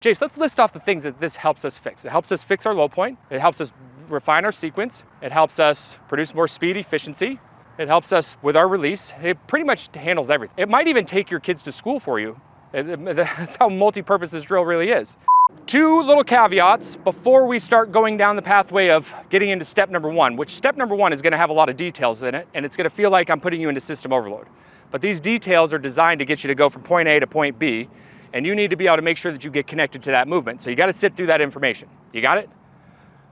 Jace, let's list off the things that this helps us fix. It helps us fix our low point. It helps us refine our sequence. It helps us produce more speed efficiency. It helps us with our release. It pretty much handles everything. It might even take your kids to school for you. That's how multi-purpose this drill really is. Two little caveats before we start going down the pathway of getting into step number one, which step number one is going to have a lot of details in it, and it's going to feel like I'm putting you into system overload. But these details are designed to get you to go from point A to point B, and you need to be able to make sure that you get connected to that movement. So you got to sit through that information. You got it?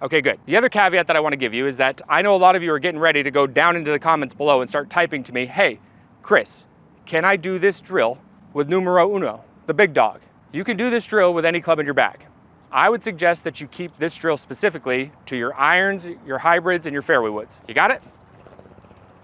Okay, good. The other caveat that I want to give you is that I know a lot of you are getting ready to go down into the comments below and start typing to me, hey, Chris, can I do this drill with numero uno, the big dog? You can do this drill with any club in your bag. I would suggest that you keep this drill specifically to your irons, your hybrids, and your fairway woods. You got it?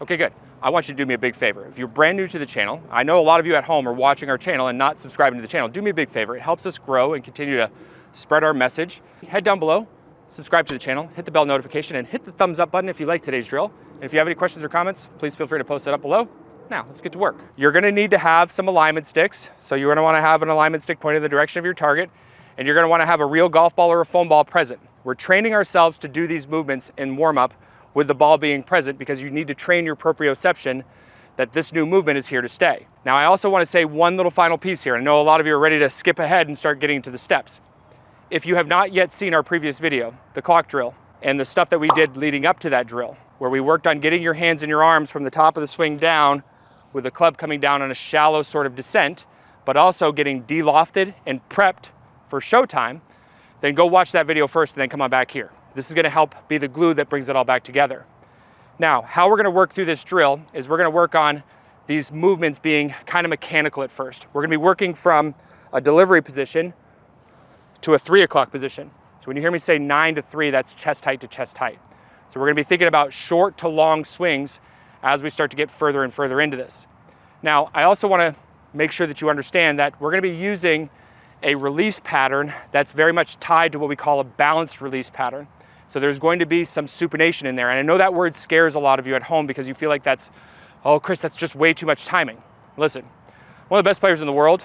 Okay, good. I want you to do me a big favor. If you're brand new to the channel, I know a lot of you at home are watching our channel and not subscribing to the channel. Do me a big favor. It helps us grow and continue to spread our message. Head down below, subscribe to the channel, hit the bell notification, and hit the thumbs up button if you like today's drill. And if you have any questions or comments, please feel free to post that up below. Now, let's get to work. You're gonna need to have some alignment sticks. So you're gonna wanna have an alignment stick pointed in the direction of your target, and you're gonna wanna have a real golf ball or a foam ball present. We're training ourselves to do these movements in warm-up with the ball being present because you need to train your proprioception that this new movement is here to stay. Now, I also wanna say one little final piece here. I know a lot of you are ready to skip ahead and start getting to the steps. If you have not yet seen our previous video, the clock drill, and the stuff that we did leading up to that drill, where we worked on getting your hands and your arms from the top of the swing down with the club coming down on a shallow sort of descent, but also getting de-lofted and prepped for showtime, then go watch that video first and then come on back here. This is gonna help be the glue that brings it all back together. Now, how we're gonna work through this drill is we're gonna work on these movements being kind of mechanical at first. We're gonna be working from a delivery position to a 3 o'clock position. So when you hear me say 9 to 3, that's chest height to chest height. So we're gonna be thinking about short to long swings as we start to get further and further into this. Now, I also wanna make sure that you understand that we're gonna be using a release pattern that's very much tied to what we call a balanced release pattern. So there's going to be some supination in there. And I know that word scares a lot of you at home because you feel like that's, oh, Chris, that's just way too much timing. Listen, one of the best players in the world,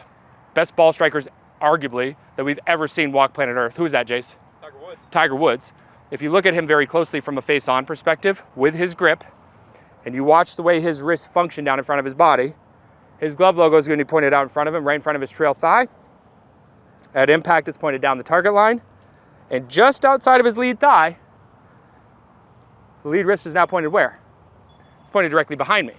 best ball strikers, arguably, that we've ever seen walk planet Earth. Who is that, Jace? Tiger Woods. Tiger Woods. If you look at him very closely from a face-on perspective with his grip, and you watch the way his wrists function down in front of his body, his glove logo is going to be pointed out in front of him, right in front of his trail thigh. At impact, it's pointed down the target line. And just outside of his lead thigh, the lead wrist is now pointed where? It's pointed directly behind me.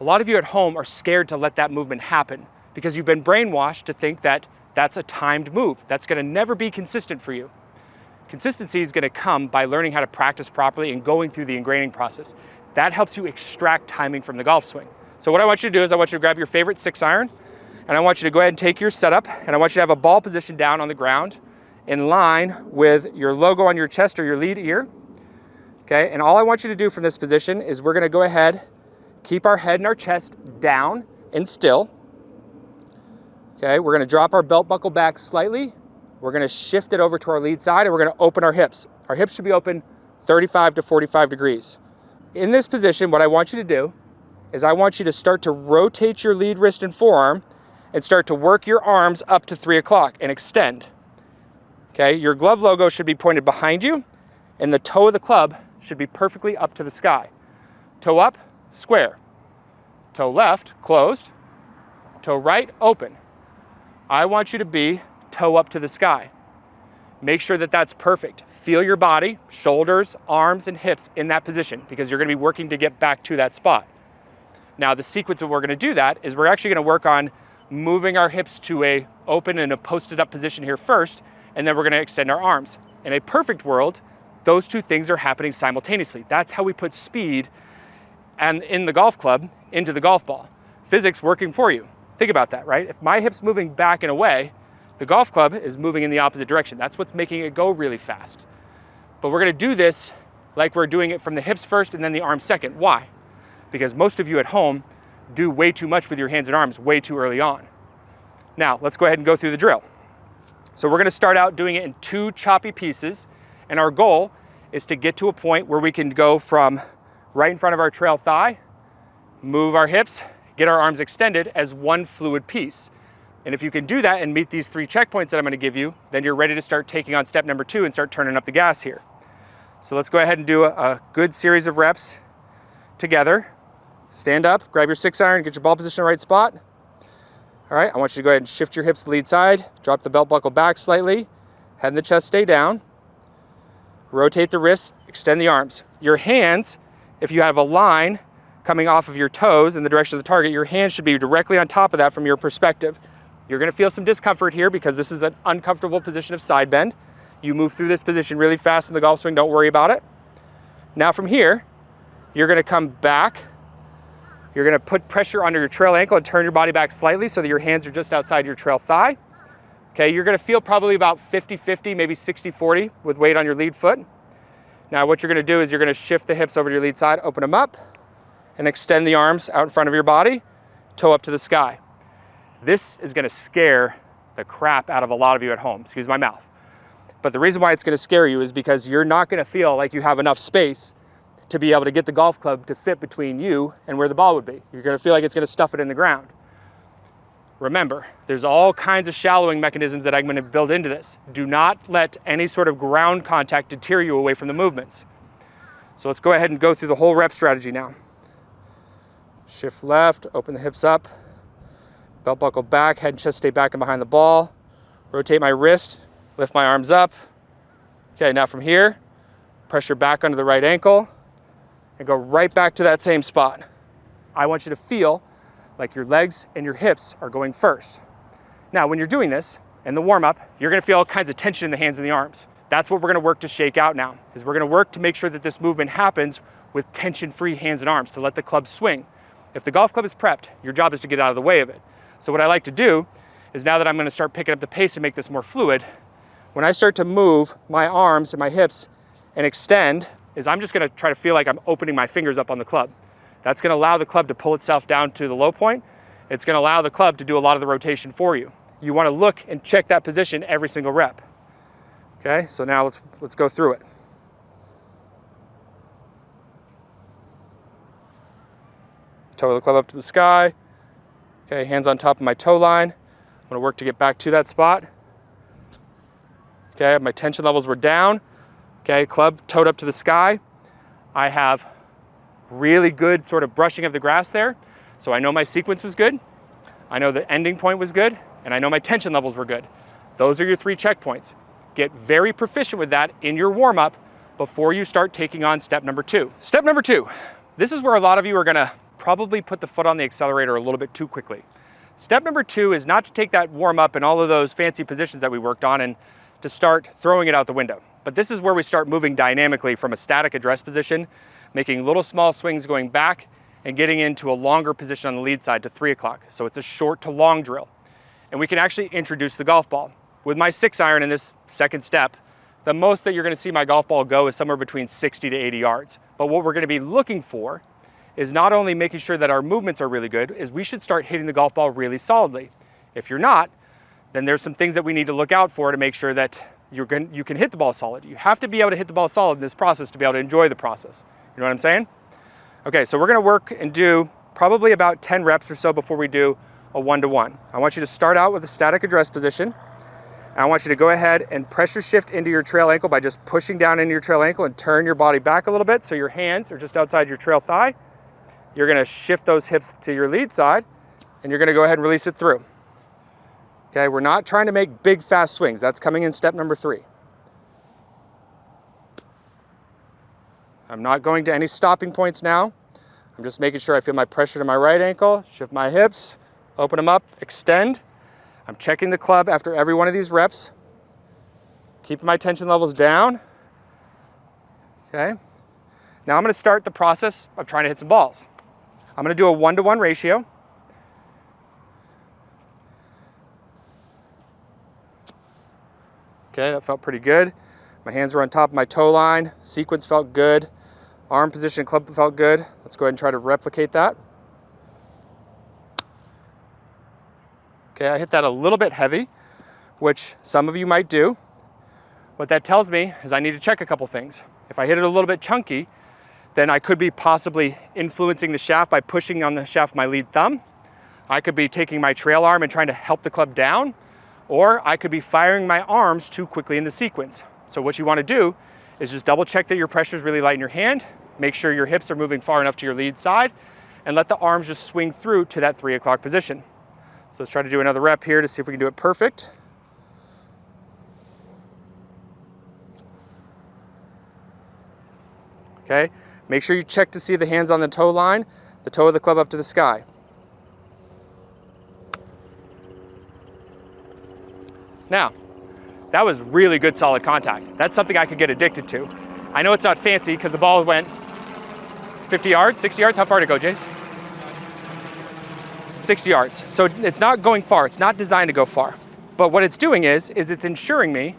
A lot of you at home are scared to let that movement happen because you've been brainwashed to think that that's a timed move. That's gonna never be consistent for you. Consistency is gonna come by learning how to practice properly and going through the ingraining process. That helps you extract timing from the golf swing. So what I want you to do is I want you to grab your favorite 6-iron, and I want you to go ahead and take your setup, and I want you to have a ball position down on the ground in line with your logo on your chest or your lead ear. Okay, and all I want you to do from this position is we're gonna go ahead, keep our head and our chest down and still. Okay, we're gonna drop our belt buckle back slightly. We're gonna shift it over to our lead side and we're gonna open our hips. Our hips should be open 35 to 45 degrees. In this position, what I want you to do is I want you to start to rotate your lead wrist and forearm and start to work your arms up to 3 o'clock and extend. Okay, your glove logo should be pointed behind you and the toe of the club should be perfectly up to the sky. Toe up, square. Toe left, closed. Toe right, open. I want you to be toe up to the sky. Make sure that that's perfect. Feel your body, shoulders, arms, and hips in that position because you're gonna be working to get back to that spot. Now, the sequence of we're gonna do that is we're actually gonna work on moving our hips to a open and a posted up position here first, and then we're gonna extend our arms. In a perfect world, those two things are happening simultaneously. That's how we put speed and in the golf club into the golf ball. Physics working for you. Think about that, right? If my hip's moving back and away, the golf club is moving in the opposite direction. That's what's making it go really fast. But we're gonna do this like we're doing it from the hips first and then the arms second. Why? Because most of you at home do way too much with your hands and arms way too early on. Now, let's go ahead and go through the drill. So we're gonna start out doing it in 2 choppy pieces, and our goal is to get to a point where we can go from right in front of our trail thigh, move our hips, get our arms extended as one fluid piece. And if you can do that and meet these 3 checkpoints that I'm gonna give you, then you're ready to start taking on step number 2 and start turning up the gas here. So let's go ahead and do a good series of reps together. Stand up, grab your 6-iron, get your ball position in the right spot. All right, I want you to go ahead and shift your hips to the lead side, drop the belt buckle back slightly, head and the chest stay down. Rotate the wrists, extend the arms. Your hands, if you have a line coming off of your toes in the direction of the target, your hands should be directly on top of that from your perspective. You're gonna feel some discomfort here because this is an uncomfortable position of side bend. You move through this position really fast in the golf swing, don't worry about it. Now from here, you're gonna come back. You're gonna put pressure under your trail ankle and turn your body back slightly so that your hands are just outside your trail thigh. Okay, you're gonna feel probably about 50-50, maybe 60-40 with weight on your lead foot. Now what you're gonna do is you're gonna shift the hips over to your lead side, open them up, and extend the arms out in front of your body, toe up to the sky. This is gonna scare the crap out of a lot of you at home, excuse my mouth. But the reason why it's gonna scare you is because you're not gonna feel like you have enough space to be able to get the golf club to fit between you and where the ball would be. You're gonna feel like it's gonna stuff it in the ground. Remember, there's all kinds of shallowing mechanisms that I'm gonna build into this. Do not let any sort of ground contact deter you away from the movements. So let's go ahead and go through the whole rep strategy now. Shift left, open the hips up, belt buckle back, head and chest stay back and behind the ball. Rotate my wrist, lift my arms up. Okay, now from here, pressure back under the right ankle and go right back to that same spot. I want you to feel like your legs and your hips are going first. Now, when you're doing this in the warm-up, you're gonna feel all kinds of tension in the hands and the arms. That's what we're gonna work to shake out now, is we're gonna work to make sure that this movement happens with tension-free hands and arms to let the club swing. If the golf club is prepped, your job is to get out of the way of it. So what I like to do is, now that I'm gonna start picking up the pace and make this more fluid, when I start to move my arms and my hips and extend, is I'm just gonna try to feel like I'm opening my fingers up on the club. That's gonna allow the club to pull itself down to the low point. It's gonna allow the club to do a lot of the rotation for you. You wanna look and check that position every single rep. Okay, so now let's go through it. Toe the club up to the sky. Okay, hands on top of my toe line. I'm gonna work to get back to that spot. Okay, my tension levels were down. Okay, club toed up to the sky. I have really good sort of brushing of the grass there. So I know my sequence was good. I know the ending point was good. And I know my tension levels were good. Those are your 3 checkpoints. Get very proficient with that in your warm-up before you start taking on step number 2. Step number 2, this is where a lot of you are gonna probably put the foot on the accelerator a little bit too quickly. Step number 2 is not to take that warm-up and all of those fancy positions that we worked on and to start throwing it out the window. But this is where we start moving dynamically from a static address position, making little small swings going back and getting into a longer position on the lead side to 3 o'clock. So it's a short to long drill. And we can actually introduce the golf ball. With my 6-iron in this second step, the most that you're gonna see my golf ball go is somewhere between 60 to 80 yards. But what we're gonna be looking for is not only making sure that our movements are really good, is we should start hitting the golf ball really solidly. If you're not, then there's some things that we need to look out for to make sure that you can hit the ball solid. You have to be able to hit the ball solid in this process to be able to enjoy the process. You know what I'm saying? Okay, so we're gonna work and do probably about 10 reps or so before we do a 1-to-1. I want you to start out with a static address position. And I want you to go ahead and pressure shift into your trail ankle by just pushing down into your trail ankle and turn your body back a little bit so your hands are just outside your trail thigh. You're gonna shift those hips to your lead side and you're gonna go ahead and release it through. Okay, we're not trying to make big, fast swings. That's coming in step number 3. I'm not going to any stopping points now. I'm just making sure I feel my pressure to my right ankle, shift my hips, open them up, extend. I'm checking the club after every one of these reps. Keeping my tension levels down. Okay. Now I'm gonna start the process of trying to hit some balls. I'm gonna do a 1-to-1 ratio. Okay, that felt pretty good. My hands were on top of my toe line. Sequence felt good. Arm position, club felt good. Let's go ahead and try to replicate that. Okay, I hit that a little bit heavy, which some of you might do. What that tells me is I need to check a couple things. If I hit it a little bit chunky, then I could be possibly influencing the shaft by pushing on the shaft with my lead thumb. I could be taking my trail arm and trying to help the club down, or I could be firing my arms too quickly in the sequence. So what you want to do is just double check that your pressure is really light in your hand, make sure your hips are moving far enough to your lead side, and let the arms just swing through to that 3 o'clock position. So let's try to do another rep here to see if we can do it perfect. Okay, make sure you check to see the hands on the toe line, the toe of the club up to the sky. Now, that was really good solid contact. That's something I could get addicted to. I know it's not fancy because the ball went 50 yards, 60 yards. How far did it go, Jace? 60 yards. So it's not going far. It's not designed to go far. But what it's doing is it's ensuring me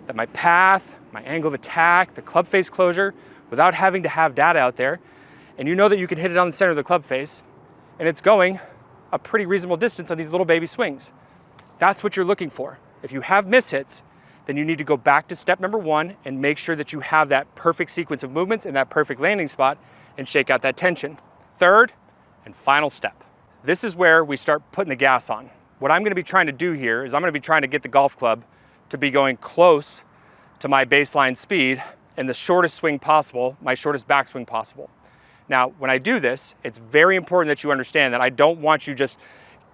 that my path, my angle of attack, the club face closure, without having to have data out there, and you know that you can hit it on the center of the club face, and it's going a pretty reasonable distance on these little baby swings. That's what you're looking for. If you have mishits, then you need to go back to step number 1 and make sure that you have that perfect sequence of movements and that perfect landing spot and shake out that tension. Third and final step. This is where we start putting the gas on. What I'm gonna be trying to do here is I'm gonna be trying to get the golf club to be going close to my baseline speed and the shortest swing possible, my shortest backswing possible. Now, when I do this, it's very important that you understand that I don't want you just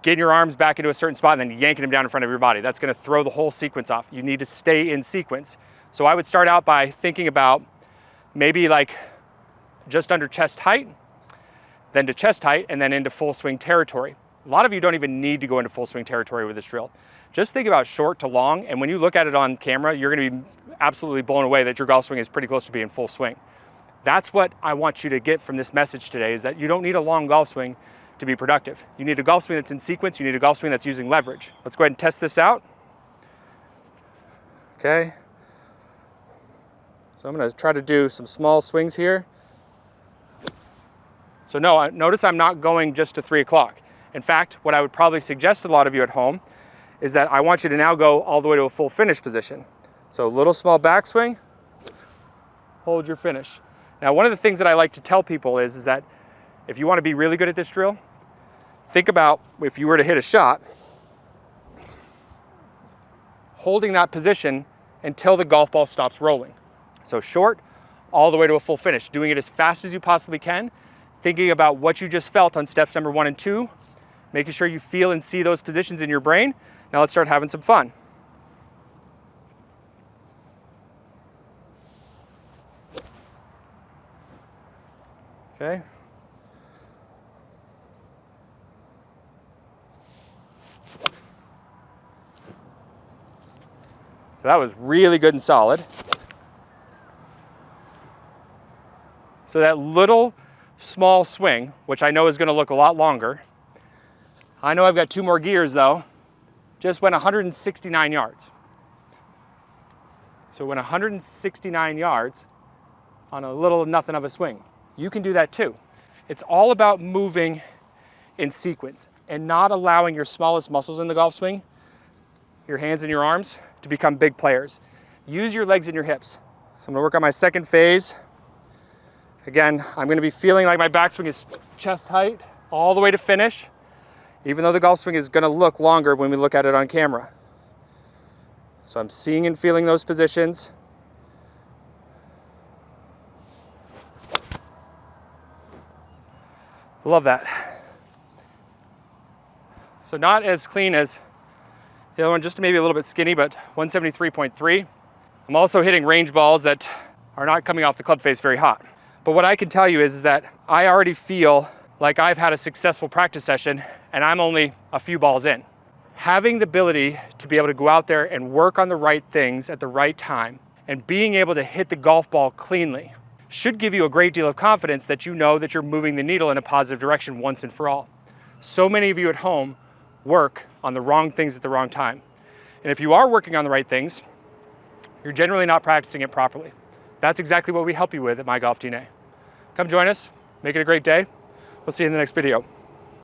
getting your arms back into a certain spot and then yanking them down in front of your body. That's gonna throw the whole sequence off. You need to stay in sequence. So I would start out by thinking about maybe like just under chest height, then to chest height, and then into full swing territory. A lot of you don't even need to go into full swing territory with this drill. Just think about short to long, and when you look at it on camera, you're gonna be absolutely blown away that your golf swing is pretty close to being full swing. That's what I want you to get from this message today, is that you don't need a long golf swing to be productive. You need a golf swing that's in sequence, you need a golf swing that's using leverage. Let's go ahead and test this out. Okay. So I'm gonna try to do some small swings here. So no, notice I'm not going just to 3 o'clock. In fact, what I would probably suggest to a lot of you at home is that I want you to now go all the way to a full finish position. So little small backswing, hold your finish. Now, one of the things that I like to tell people is that if you want to be really good at this drill, think about if you were to hit a shot, holding that position until the golf ball stops rolling. So short, all the way to a full finish, doing it as fast as you possibly can, thinking about what you just felt on steps number 1 and 2, making sure you feel and see those positions in your brain. Now let's start having some fun. Okay. So that was really good and solid. So that little small swing, which I know is going to look a lot longer. I know I've got 2 more gears though. Just went 169 yards. So it went 169 yards on a little nothing of a swing. You can do that too. It's all about moving in sequence and not allowing your smallest muscles in the golf swing, your hands and your arms, to become big players. Use your legs and your hips. So I'm gonna work on my second phase. Again, I'm gonna be feeling like my backswing is chest height all the way to finish, even though the golf swing is gonna look longer when we look at it on camera. So I'm seeing and feeling those positions. Love that. So not as clean as the other one, just maybe a little bit skinny, but 173.3. I'm also hitting range balls that are not coming off the club face very hot. But what I can tell you is that I already feel like I've had a successful practice session and I'm only a few balls in. Having the ability to be able to go out there and work on the right things at the right time and being able to hit the golf ball cleanly should give you a great deal of confidence that you know that you're moving the needle in a positive direction once and for all. So many of you at home work on the wrong things at the wrong time. And if you are working on the right things, you're generally not practicing it properly. That's exactly what we help you with at MyGolfDNA. Come join us, make it a great day. We'll see you in the next video.